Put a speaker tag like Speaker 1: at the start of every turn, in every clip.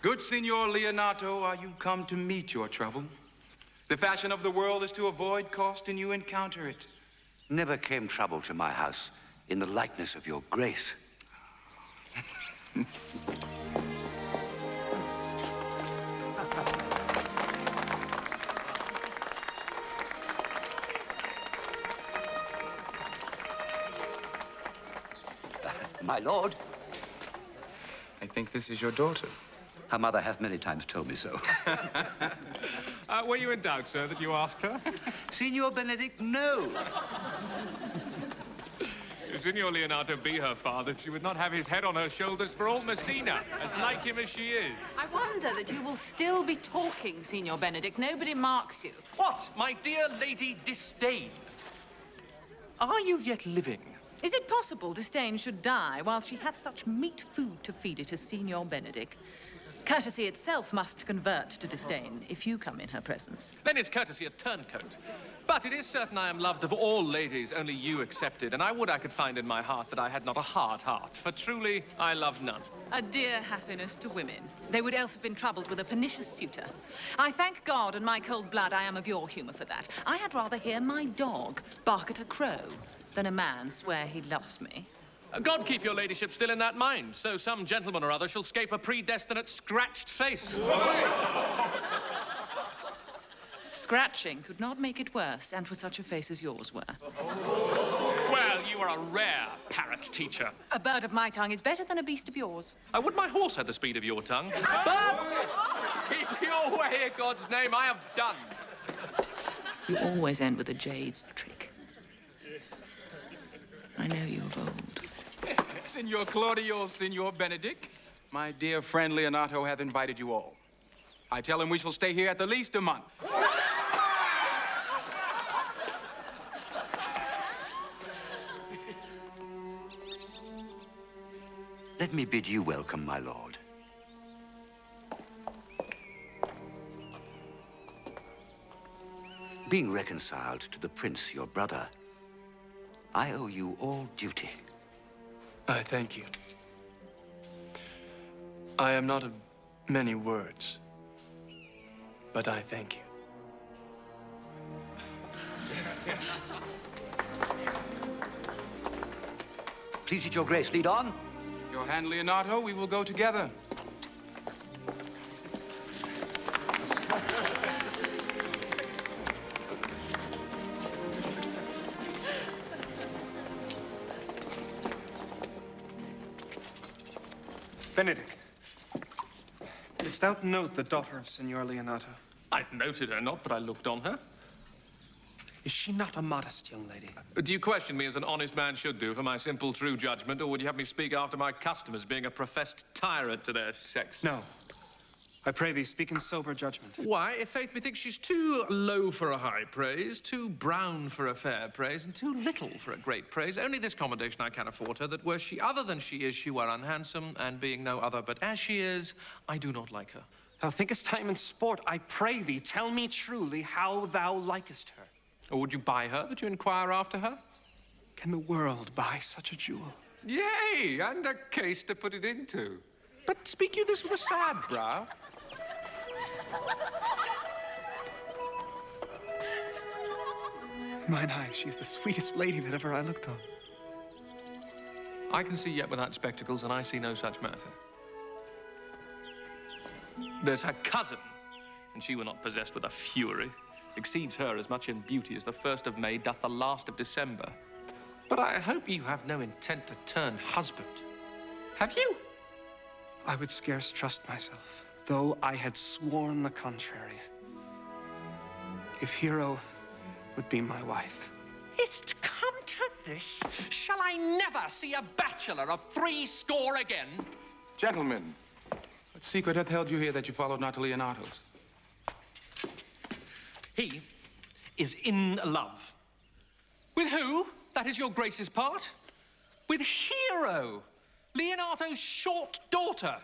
Speaker 1: Good Signor Leonato, are you come to meet your trouble? The fashion of the world is to avoid cost, and you encounter it.
Speaker 2: Never came trouble to my house in the likeness of your grace. My lord.
Speaker 1: I think this is your daughter.
Speaker 2: Her mother hath many times told me so.
Speaker 3: Were you in doubt, sir, that you asked her?
Speaker 2: Signor Benedict, no.
Speaker 3: If Signor Leonato be her father, she would not have his head on her shoulders for all Messina, as like him as she is.
Speaker 4: I wonder that you will still be talking, Signor Benedict. Nobody marks you.
Speaker 3: What, my dear Lady Disdain? Are you yet living?
Speaker 4: Is it possible Disdain should die while she had such meat food to feed it as Signor Benedict? Courtesy itself must convert to disdain if you come in her presence.
Speaker 3: Then is courtesy a turncoat. But it is certain I am loved of all ladies, only you excepted, and I would I could find in my heart that I had not a hard heart, for truly I love none.
Speaker 4: A dear happiness to women. They would else have been troubled with a pernicious suitor. I thank God and my cold blood I am of your humor for that. I had rather hear my dog bark at a crow than a man swear he loves me.
Speaker 3: God keep your ladyship still in that mind, so some gentleman or other shall scape a predestinate scratched face.
Speaker 4: Scratching could not make it worse, and for such a face as yours were.
Speaker 3: Well, you are a rare parrot teacher.
Speaker 4: A bird of my tongue is better than a beast of yours.
Speaker 3: I would my horse had the speed of your tongue. But keep your way, in God's name, I have done.
Speaker 4: You always end with a jade's trick. I know you of old.
Speaker 1: Signor Claudio, Signor Benedict, my dear friend Leonato hath invited you all. I tell him we shall stay here at the least a month.
Speaker 2: Let me bid you welcome, my lord. Being reconciled to the prince, your brother, I owe you all duty.
Speaker 5: I thank you. I am not of many words, but I thank you.
Speaker 2: Please it your grace, lead on.
Speaker 1: Your hand, Leonato, we will go together.
Speaker 5: Benedict, didst thou note the daughter of Signor Leonato?
Speaker 3: I noted her not, but I looked on her.
Speaker 5: Is she not a modest young lady?
Speaker 3: Do you question me as an honest man should do for my simple, true judgment, or would you have me speak after my customers, being a professed tyrant to their sex?
Speaker 5: No. I pray thee, speak in sober judgment.
Speaker 3: Why, if faith methinks she's too low for a high praise, too brown for a fair praise, and too little for a great praise. Only this commendation I can afford her, that were she other than she is, she were unhandsome, and being no other, but as she is, I do not like her.
Speaker 5: Thou thinkest time and sport. I pray thee, tell me truly how thou likest her.
Speaker 3: Or would you buy her, that you inquire after her?
Speaker 5: Can the world buy such a jewel?
Speaker 3: Yea, and a case to put it into. But speak you this with a sad brow?
Speaker 5: In mine eyes, she's the sweetest lady that ever I looked on.
Speaker 3: I can see yet without spectacles, and I see no such matter. There's her cousin, and she were not possessed with a fury. Exceeds her as much in beauty as the 1st of May doth the last of December. But I hope you have no intent to turn husband. Have you?
Speaker 5: I would scarce trust myself, though I had sworn the contrary. If Hero would be my wife.
Speaker 3: Is't come to this? Shall I never see a bachelor of 80 again?
Speaker 1: Gentlemen, what secret hath held you here that you followed not to Leonato's?
Speaker 3: He is in love. With who? That is your grace's part. With Hero, Leonato's short daughter.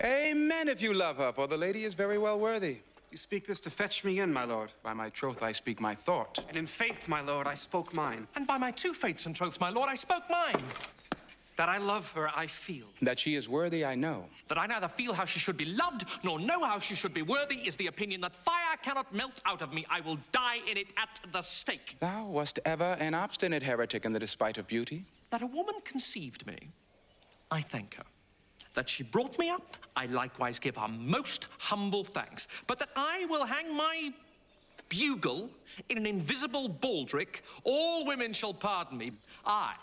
Speaker 1: Amen if you love her, for the lady is very well worthy.
Speaker 5: You speak this to fetch me in, my lord.
Speaker 1: By my troth, I speak my thought.
Speaker 5: And in faith, my lord, I spoke mine.
Speaker 3: And by my 2 faiths and troths, my lord, I spoke mine.
Speaker 5: That I love her, I feel.
Speaker 1: That she is worthy, I know.
Speaker 3: That I neither feel how she should be loved, nor know how she should be worthy, is the opinion that fire cannot melt out of me. I will die in it at the stake.
Speaker 1: Thou wast ever an obstinate heretic in the despite of beauty.
Speaker 3: That a woman conceived me, I thank her. That she brought me up, I likewise give her most humble thanks. But that I will hang my bugle in an invisible baldric, all women shall pardon me. I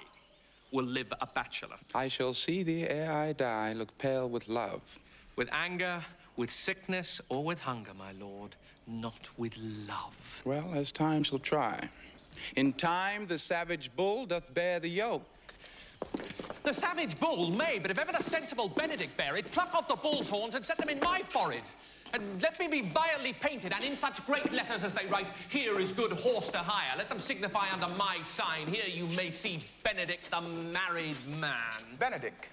Speaker 3: will live a bachelor.
Speaker 1: I shall see thee ere I die, look pale with love.
Speaker 3: With anger, with sickness, or with hunger, my lord, not with love.
Speaker 1: Well, as time shall try. In time, the savage bull doth bear the yoke.
Speaker 3: The savage bull may, but if ever the sensible Benedict bear it, pluck off the bull's horns and set them in my forehead. And let me be vilely painted, and in such great letters as they write, here is good horse to hire. Let them signify under my sign, here you may see Benedict the married man.
Speaker 1: Benedict,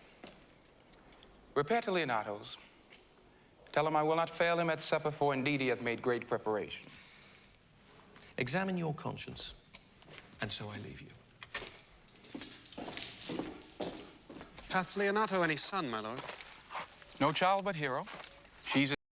Speaker 1: repair to Leonato's. Tell him I will not fail him at supper, for indeed he hath made great preparation.
Speaker 3: Examine your conscience, and so I leave you.
Speaker 5: Hath Leonato any son, my lord?
Speaker 1: No child but Hero.